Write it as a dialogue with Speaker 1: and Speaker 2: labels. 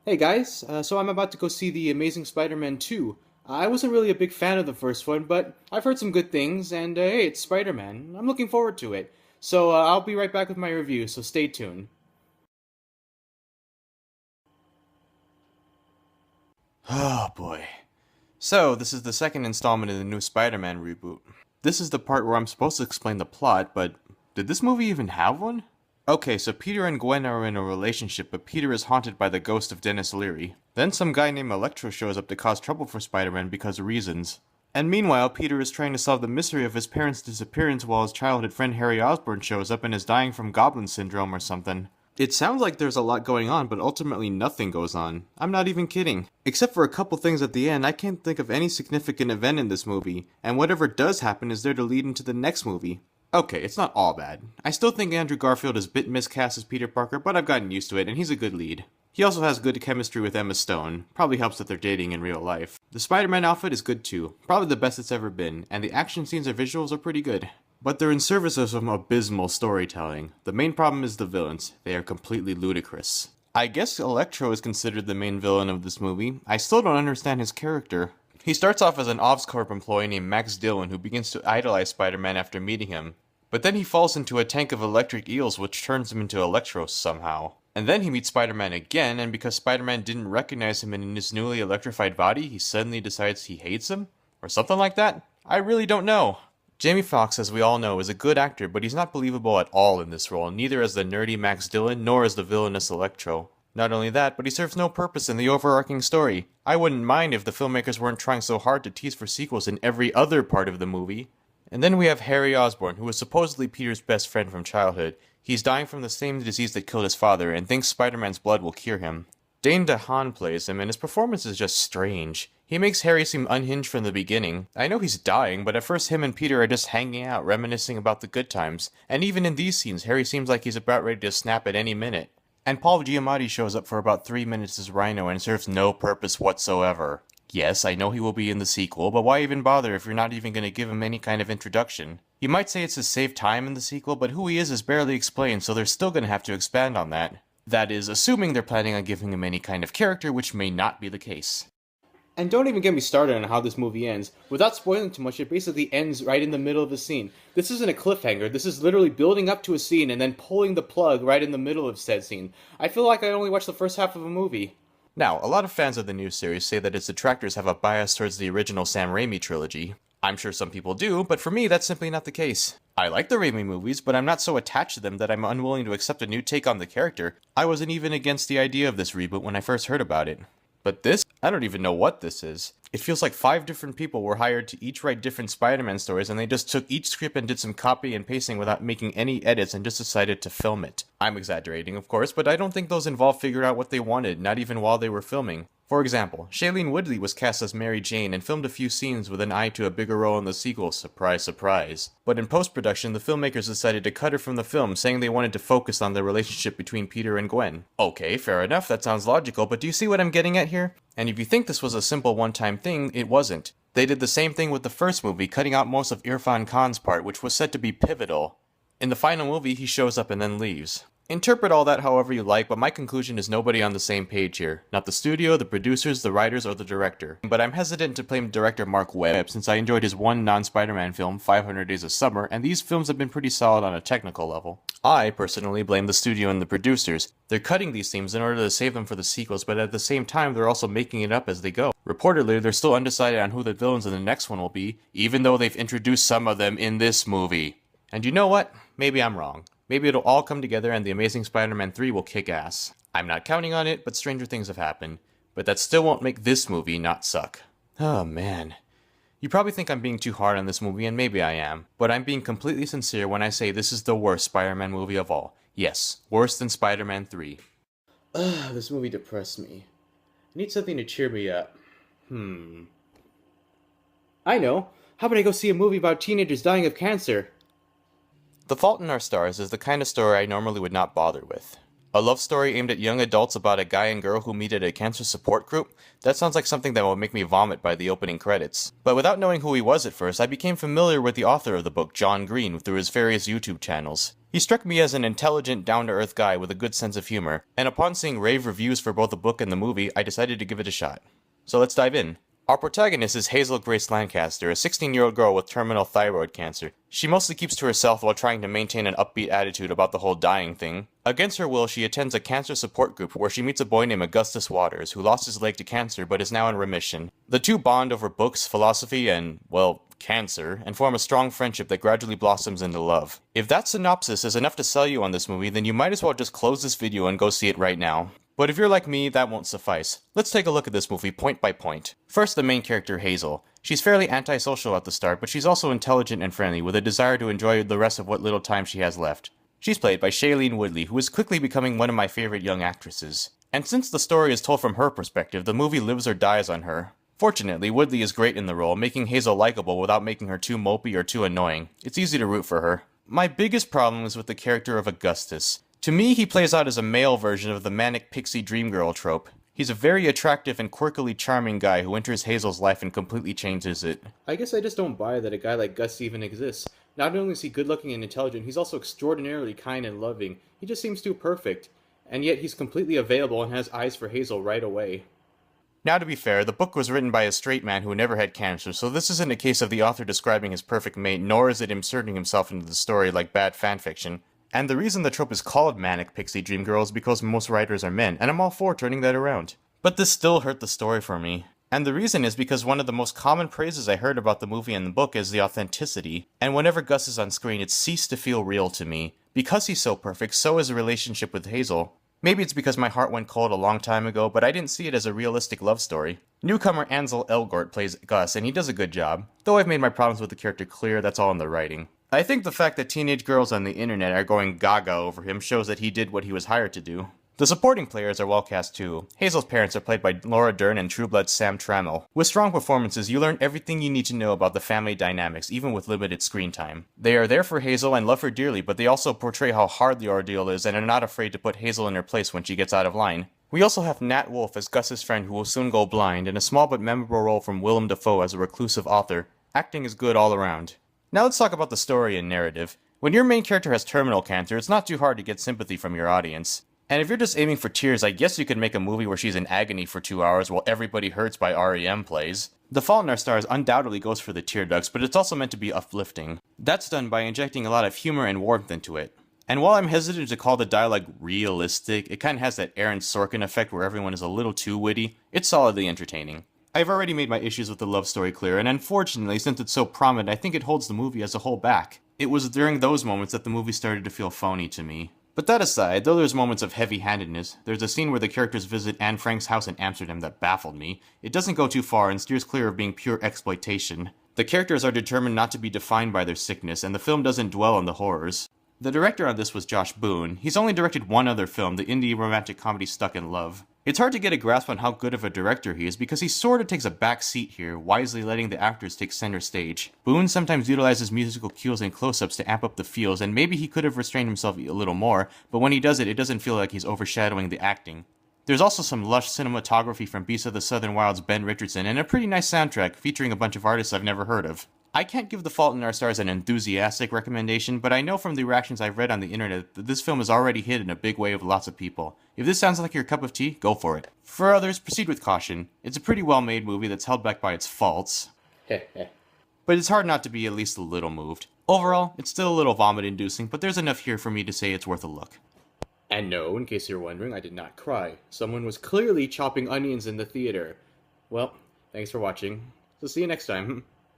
Speaker 1: Hey guys, so I'm about to go see The Amazing Spider-Man 2. I wasn't really a big fan of the first one, but I've heard some good things, and hey, it's Spider-Man. I'm looking forward to it. So I'll be right back with my review, so stay tuned.
Speaker 2: Oh boy. So, this is the second installment in the new Spider-Man reboot. This is the part where I'm supposed to explain the plot, but did this movie even have one? Okay, so Peter and Gwen are in a relationship, but Peter is haunted by the ghost of Dennis Leary. Then some guy named Electro shows up to cause trouble for Spider-Man because of reasons. And meanwhile, Peter is trying to solve the mystery of his parents' disappearance while his childhood friend Harry Osborn shows up and is dying from Goblin Syndrome or something. It sounds like there's a lot going on, but ultimately nothing goes on. I'm not even kidding. Except for a couple things at the end, I can't think of any significant event in this movie, and whatever does happen is there to lead into the next movie. Okay, it's not all bad. I still think Andrew Garfield is a bit miscast as Peter Parker, but I've gotten used to it, and he's a good lead. He also has good chemistry with Emma Stone. Probably helps that they're dating in real life. The Spider-Man outfit is good too. Probably the best it's ever been, and the action scenes or visuals are pretty good. But they're in service of some abysmal storytelling. The main problem is the villains. They are completely ludicrous. I guess Electro is considered the main villain of this movie. I still don't understand his character. He starts off as an Oscorp employee named Max Dillon who begins to idolize Spider-Man after meeting him. But then he falls into a tank of electric eels which turns him into Electro somehow. And then he meets Spider-Man again, and because Spider-Man didn't recognize him in his newly electrified body, he suddenly decides he hates him? Or something like that? I really don't know. Jamie Foxx, as we all know, is a good actor, but he's not believable at all in this role, neither as the nerdy Max Dillon nor as the villainous Electro. Not only that, but he serves no purpose in the overarching story. I wouldn't mind if the filmmakers weren't trying so hard to tease for sequels in every other part of the movie. And then we have Harry Osborn, who is supposedly Peter's best friend from childhood. He's dying from the same disease that killed his father, and thinks Spider-Man's blood will cure him. Dane DeHaan plays him, and his performance is just strange. He makes Harry seem unhinged from the beginning. I know he's dying, but at first him and Peter are just hanging out, reminiscing about the good times. And even in these scenes, Harry seems like he's about ready to snap at any minute. And Paul Giamatti shows up for about 3 minutes as Rhino and serves no purpose whatsoever. Yes, I know he will be in the sequel, but why even bother if you're not even going to give him any kind of introduction? You might say it's to save time in the sequel, but who he is barely explained, so they're still going to have to expand on that. That is, assuming they're planning on giving him any kind of character, which may not be the case.
Speaker 1: And don't even get me started on how this movie ends. Without spoiling too much, it basically ends right in the middle of the scene. This isn't a cliffhanger, this is literally building up to a scene and then pulling the plug right in the middle of said scene. I feel like I only watched the first half of a movie.
Speaker 2: Now, a lot of fans of the new series say that its detractors have a bias towards the original Sam Raimi trilogy. I'm sure some people do, but for me, that's simply not the case. I like the Raimi movies, but I'm not so attached to them that I'm unwilling to accept a new take on the character. I wasn't even against the idea of this reboot when I first heard about it. But this? I don't even know what this is. It feels like 5 different people were hired to each write different Spider-Man stories, and they just took each script and did some copy and pasting without making any edits and just decided to film it. I'm exaggerating, of course, but I don't think those involved figured out what they wanted, not even while they were filming. For example, Shailene Woodley was cast as Mary Jane and filmed a few scenes with an eye to a bigger role in the sequel, surprise surprise. But in post-production, the filmmakers decided to cut her from the film, saying they wanted to focus on the relationship between Peter and Gwen. Okay, fair enough, that sounds logical, but do you see what I'm getting at here? And if you think this was a simple one-time thing, it wasn't. They did the same thing with the first movie, cutting out most of Irfan Khan's part, which was said to be pivotal. In the final movie, he shows up and then leaves. Interpret all that however you like, but my conclusion is nobody on the same page here. Not the studio, the producers, the writers, or the director. But I'm hesitant to blame director Mark Webb, since I enjoyed his one non-Spider-Man film, 500 Days of Summer, and these films have been pretty solid on a technical level. I, personally, blame the studio and the producers. They're cutting these themes in order to save them for the sequels, but at the same time, they're also making it up as they go. Reportedly, they're still undecided on who the villains in the next one will be, even though they've introduced some of them in this movie. And you know what? Maybe I'm wrong. Maybe it'll all come together and The Amazing Spider-Man 3 will kick ass. I'm not counting on it, but stranger things have happened. But that still won't make this movie not suck. Oh man. You probably think I'm being too hard on this movie, and maybe I am. But I'm being completely sincere when I say this is the worst Spider-Man movie of all. Yes, worse than Spider-Man 3.
Speaker 1: Ugh, this movie depressed me. I need something to cheer me up. I know. How about I go see a movie about teenagers dying of cancer?
Speaker 2: The Fault in Our Stars is the kind of story I normally would not bother with. A love story aimed at young adults about a guy and girl who meet at a cancer support group? That sounds like something that will make me vomit by the opening credits. But without knowing who he was at first, I became familiar with the author of the book, John Green, through his various YouTube channels. He struck me as an intelligent, down-to-earth guy with a good sense of humor, and upon seeing rave reviews for both the book and the movie, I decided to give it a shot. So let's dive in. Our protagonist is Hazel Grace Lancaster, a 16-year-old girl with terminal thyroid cancer. She mostly keeps to herself while trying to maintain an upbeat attitude about the whole dying thing. Against her will, she attends a cancer support group where she meets a boy named Augustus Waters, who lost his leg to cancer but is now in remission. The two bond over books, philosophy, and, well, cancer, and form a strong friendship that gradually blossoms into love. If that synopsis is enough to sell you on this movie, then you might as well just close this video and go see it right now. But if you're like me, that won't suffice. Let's take a look at this movie point by point. First, the main character, Hazel. She's fairly antisocial at the start, but she's also intelligent and friendly, with a desire to enjoy the rest of what little time she has left. She's played by Shailene Woodley, who is quickly becoming one of my favorite young actresses. And since the story is told from her perspective, the movie lives or dies on her. Fortunately, Woodley is great in the role, making Hazel likable without making her too mopey or too annoying. It's easy to root for her. My biggest problem is with the character of Augustus. To me, he plays out as a male version of the manic pixie dream girl trope. He's a very attractive and quirkily charming guy who enters Hazel's life and completely changes it.
Speaker 1: I guess I just don't buy that a guy like Gus even exists. Not only is he good looking and intelligent, he's also extraordinarily kind and loving. He just seems too perfect. And yet he's completely available and has eyes for Hazel right away.
Speaker 2: Now, to be fair, the book was written by a straight man who never had cancer, so this isn't a case of the author describing his perfect mate, nor is it inserting himself into the story like bad fanfiction. And the reason the trope is called Manic Pixie Dream Girl is because most writers are men, and I'm all for turning that around. But this still hurt the story for me. And the reason is because one of the most common praises I heard about the movie and the book is the authenticity, and whenever Gus is on screen, it ceased to feel real to me. Because he's so perfect, so is the relationship with Hazel. Maybe it's because my heart went cold a long time ago, but I didn't see it as a realistic love story. Newcomer Ansel Elgort plays Gus, and he does a good job. Though I've made my problems with the character clear, that's all in the writing. I think the fact that teenage girls on the internet are going gaga over him shows that he did what he was hired to do. The supporting players are well cast too. Hazel's parents are played by Laura Dern and True Blood's Sam Trammell. With strong performances, you learn everything you need to know about the family dynamics, even with limited screen time. They are there for Hazel and love her dearly, but they also portray how hard the ordeal is and are not afraid to put Hazel in her place when she gets out of line. We also have Nat Wolff as Gus's friend who will soon go blind, and a small but memorable role from Willem Dafoe as a reclusive author. Acting is good all around. Now let's talk about the story and narrative. When your main character has terminal cancer, it's not too hard to get sympathy from your audience. And if you're just aiming for tears, I guess you could make a movie where she's in agony for 2 hours while Everybody Hurts by R.E.M. plays. The Fault in Our Stars undoubtedly goes for the tear ducts, but it's also meant to be uplifting. That's done by injecting a lot of humor and warmth into it. And while I'm hesitant to call the dialogue realistic, it kinda has that Aaron Sorkin effect where everyone is a little too witty, it's solidly entertaining. I've already made my issues with the love story clear, and unfortunately, since it's so prominent, I think it holds the movie as a whole back. It was during those moments that the movie started to feel phony to me. But that aside, though there's moments of heavy-handedness, there's a scene where the characters visit Anne Frank's house in Amsterdam that baffled me. It doesn't go too far and steers clear of being pure exploitation. The characters are determined not to be defined by their sickness, and the film doesn't dwell on the horrors. The director on this was Josh Boone. He's only directed one other film, the indie romantic comedy Stuck in Love. It's hard to get a grasp on how good of a director he is because he sort of takes a back seat here, wisely letting the actors take center stage. Boone sometimes utilizes musical cues and close-ups to amp up the feels, and maybe he could have restrained himself a little more, but when he does it, it doesn't feel like he's overshadowing the acting. There's also some lush cinematography from Beasts of the Southern Wild's Ben Richardson, and a pretty nice soundtrack featuring a bunch of artists I've never heard of. I can't give The Fault in Our Stars an enthusiastic recommendation, but I know from the reactions I've read on the internet that this film has already hit in a big way with lots of people. If this sounds like your cup of tea, go for it. For others, proceed with caution. It's a pretty well-made movie that's held back by its faults. But it's hard not to be at least a little moved. Overall, it's still a little vomit-inducing, but there's enough here for me to say it's worth a look.
Speaker 1: And no, in case you're wondering, I did not cry. Someone was clearly chopping onions in the theater. Well, thanks for watching. So see you next time.